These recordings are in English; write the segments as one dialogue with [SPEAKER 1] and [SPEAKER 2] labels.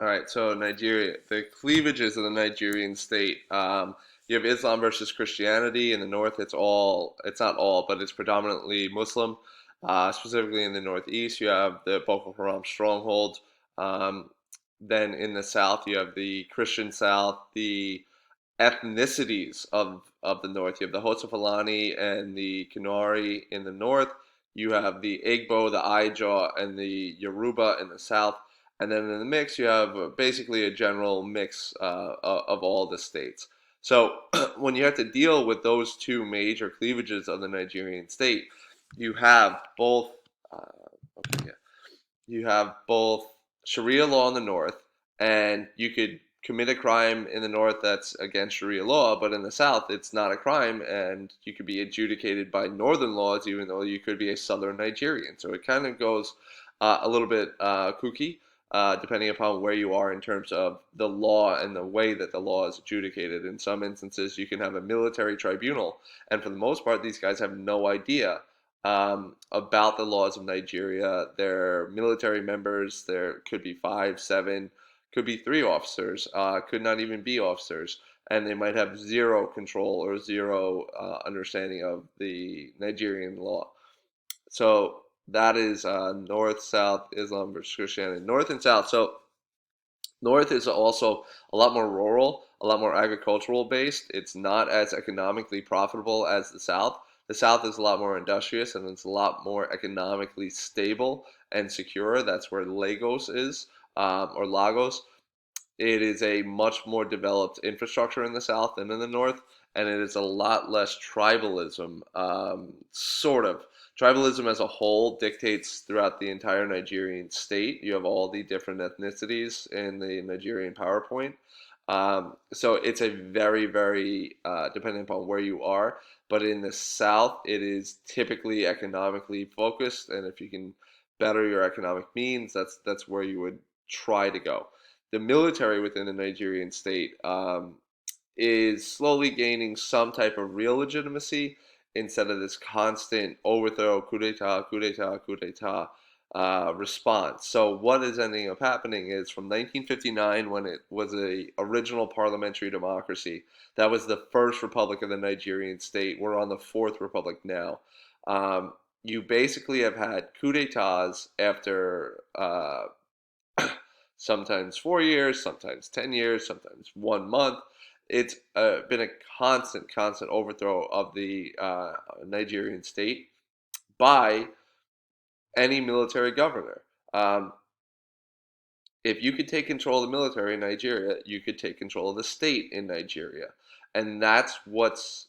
[SPEAKER 1] All right, so Nigeria, the cleavages of the Nigerian state. You have Islam versus Christianity in the north. It's not all, but it's predominantly Muslim. Specifically in the northeast, you have the Boko Haram stronghold. Um, then in the south, you have the Christian south, the ethnicities of the north. You have the Hausa Fulani and the Kanuri in the north. You have the Igbo, the Ijaw, and the Yoruba in the south. And then in the mix, you have basically a general mix of all the states. So when you have to deal with those two major cleavages of the Nigerian state, you have both. Okay, yeah. You have both Sharia law in the north, and you could commit a crime in the north that's against Sharia law, but in the south it's not a crime, and you could be adjudicated by northern laws, even though you could be a southern Nigerian. So it kind of goes a little bit kooky, depending upon where you are in terms of the law and the way that the law is adjudicated. In some instances, you can have a military tribunal, and for the most part, these guys have no idea about the laws of Nigeria. They're military members. There could be five, seven, could be three officers, could not even be officers, and they might have zero control or zero understanding of the Nigerian law. So that is North, South, Islam versus Christianity. North and South. So North is also a lot more rural, a lot more agricultural based. It's not as economically profitable as the South. The South is a lot more industrious and it's a lot more economically stable and secure. That's where Lagos is, or Lagos. It is a much more developed infrastructure in the South than in the North, and it is a lot less tribalism, sort of. Tribalism as a whole dictates throughout the entire Nigerian state. You have all the different ethnicities in the Nigerian PowerPoint. So it's a very, very, depending upon where you are, but in the South, it is typically economically focused, and if you can better your economic means, that's where you would try to go. The military within the Nigerian state is slowly gaining some type of real legitimacy instead of this constant overthrow, coup d'etat, coup d'etat, coup d'etat response. So what is ending up happening is from 1959, when it was a original parliamentary democracy, that was the first republic of the Nigerian state. We're on the fourth republic now. You basically have had coup d'etats after sometimes 4 years, sometimes 10 years, sometimes 1 month. It's been a constant overthrow of the Nigerian state by any military governor. Um, if you could take control of the military in Nigeria, you could take control of the state in Nigeria. And that's what's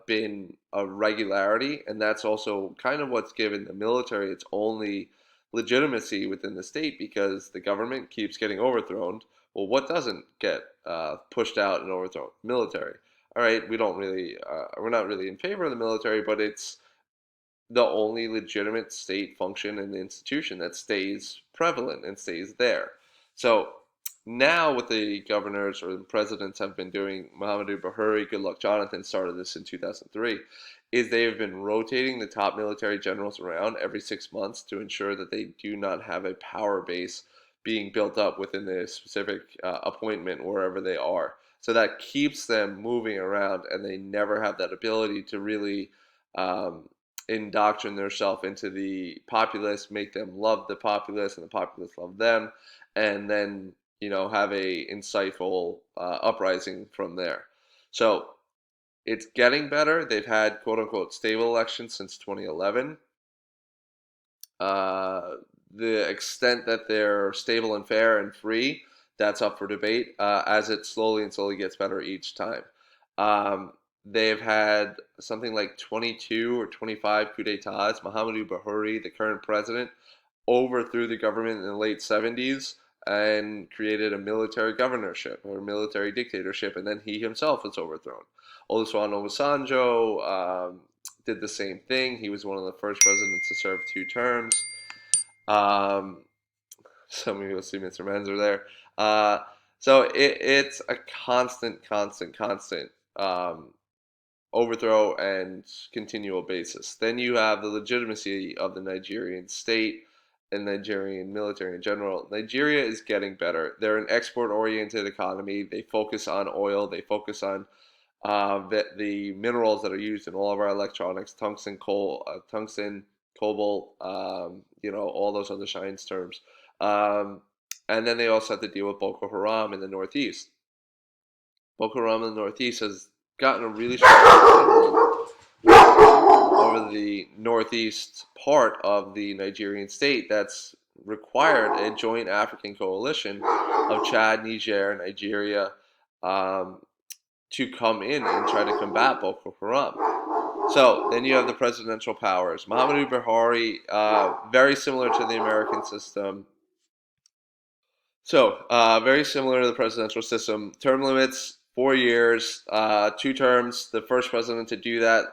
[SPEAKER 1] been a regularity, and that's also kind of what's given the military its only legitimacy within the state because the government keeps getting overthrown. Well, what doesn't get pushed out and overthrown? Military. All right, we're not really in favor of the military, but it's the only legitimate state function and institution that stays prevalent and stays there. So now what the governors or the presidents have been doing, Muhammadu Buhari, Goodluck Jonathan started this in 2003, is they have been rotating the top military generals around every 6 months to ensure that they do not have a power base being built up within the specific appointment wherever they are. So that keeps them moving around and they never have that ability to really um, indoctrinate themselves into the populace, make them love the populace, and the populace love them, and then have a insightful uprising from there. So it's getting better. They've had quote unquote stable elections since 2011. Uh, the extent that they're stable and fair and free, that's up for debate as it slowly and slowly gets better each time. Um, they've had something like 22 or 25 coups d'etats. Muhammadu Buhari, the current president, overthrew the government in the late 70s and created a military governorship or military dictatorship, and then he himself was overthrown. Olusegun Obasanjo did the same thing. He was one of the first presidents to serve 2 terms. Um, some of you will see Mr. Menzer there. Uh, so it's a constant um, overthrow and continual basis. Then you have the legitimacy of the Nigerian state. and Nigerian military in general. Nigeria is getting better. They're an export-oriented economy. They focus on oil. They focus on the minerals that are used in all of our electronics: tungsten, cobalt, all those other science terms. Um, and then they also have to deal with Boko Haram in the Northeast. Boko Haram in the Northeast has gotten a really strong over the northeast part of the Nigerian state. That's required a joint African coalition of Chad, Niger, Nigeria, um, to come in and try to combat Boko Haram. So then you have the presidential powers. Muhammadu Buhari, very similar to the American system. So, very similar to the presidential system. Term limits, 4 years, 2 terms. The first president to do that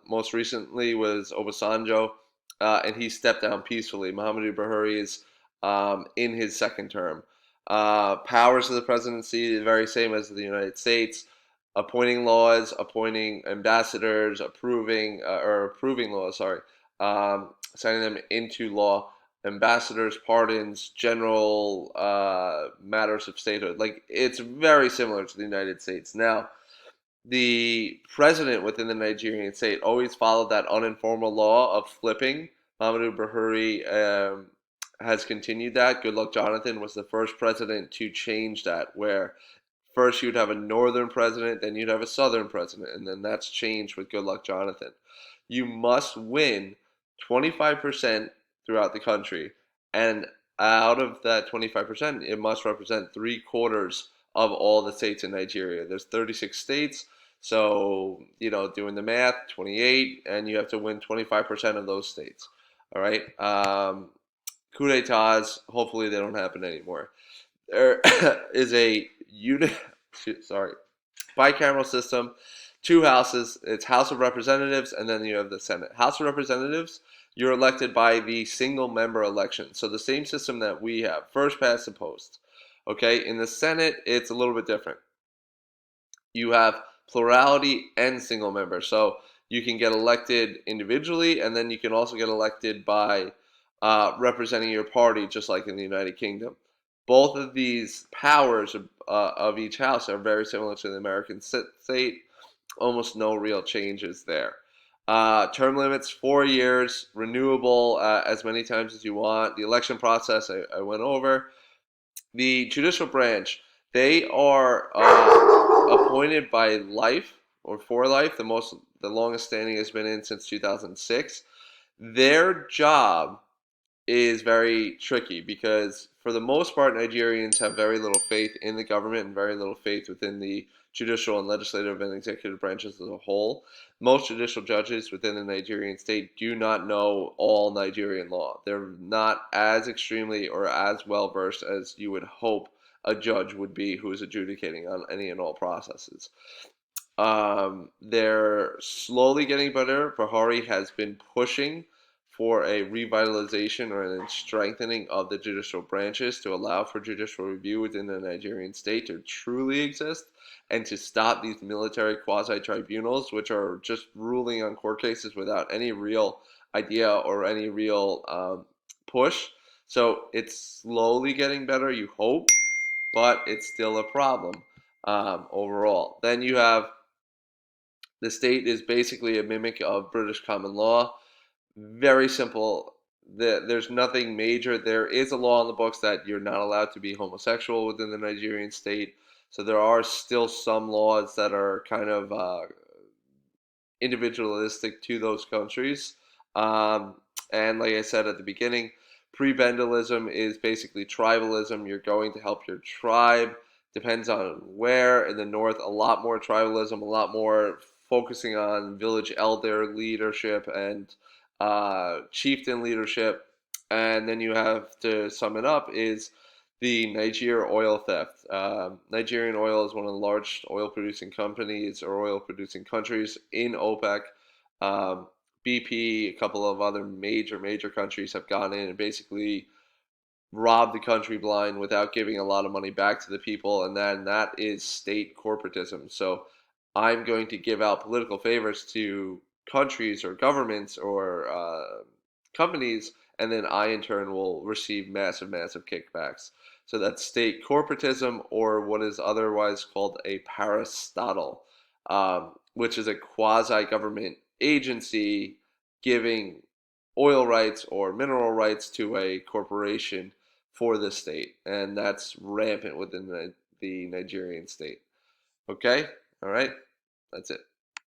[SPEAKER 1] most recently was Obasanjo, and he stepped down peacefully. Muhammadu Buhari is in his second term. Powers of the presidency, the very same as the United States: appointing laws, appointing ambassadors, approving laws, sorry, signing them into law, ambassadors, pardons, general matters of statehood. Like, it's very similar to the United States. Now, the president within the Nigerian state always followed that uninformal law of flipping. Muhammadu Buhari has continued that. Goodluck Jonathan was the first president to change that, where first you'd have a northern president, then you'd have a southern president, and then that's changed with Goodluck Jonathan. You must win 25% throughout the country, and out of that 25%, it must represent 3/4 of all the states in Nigeria. There's 36 states, so doing the math, 28, and you have to win 25% of those states. All right. Coup d'états, hopefully they don't happen anymore. There is a sorry, bicameral system, two houses. It's House of Representatives, and then you have the Senate. House of Representatives, you're elected by the single member election. So the same system that we have, first past the post. Okay, in the Senate, it's a little bit different. You have plurality and single member. So you can get elected individually, and then you can also get elected by representing your party, just like in the United Kingdom. Both of these powers of each house are very similar to the American state. Almost no real changes there. Term limits, 4 years, renewable as many times as you want. The election process, I went over. The judicial branch, they are appointed by life or for life. The longest standing has been in since 2006. Their job is very tricky because, for the most part, Nigerians have very little faith in the government and very little faith within the judicial and legislative and executive branches as a whole. Most judicial judges within the Nigerian state do not know all Nigerian law. They're not as extremely or as well versed as you would hope a judge would be who is adjudicating on any and all processes. They're slowly getting better. Buhari has been pushing for a revitalization or a strengthening of the judicial branches to allow for judicial review within the Nigerian state to truly exist, and to stop these military quasi-tribunals, which are just ruling on court cases without any real idea or any real push. So it's slowly getting better, you hope, but it's still a problem overall. Then you have the state is basically a mimic of British common law. Very simple. There's nothing major. There is a law in the books that you're not allowed to be homosexual within the Nigerian state. So there are still some laws that are kind of individualistic to those countries. And like I said at the beginning, prebendalism is basically tribalism. You're going to help your tribe. Depends on where. In the north, a lot more tribalism, a lot more focusing on village elder leadership and chieftain leadership. And then you have to sum it up is the Niger oil theft. Nigerian oil is one of the large oil producing companies or oil producing countries in OPEC. BP, a couple of other major countries have gone in and basically robbed the country blind without giving a lot of money back to the people, and then that is state corporatism. So I'm going to give out political favors to countries or governments or companies and then I in turn will receive massive, massive kickbacks. So that's state corporatism, or what is otherwise called a parastatal, which is a quasi-government agency giving oil rights or mineral rights to a corporation for the state, and that's rampant within the Nigerian state. Okay, all right, that's it.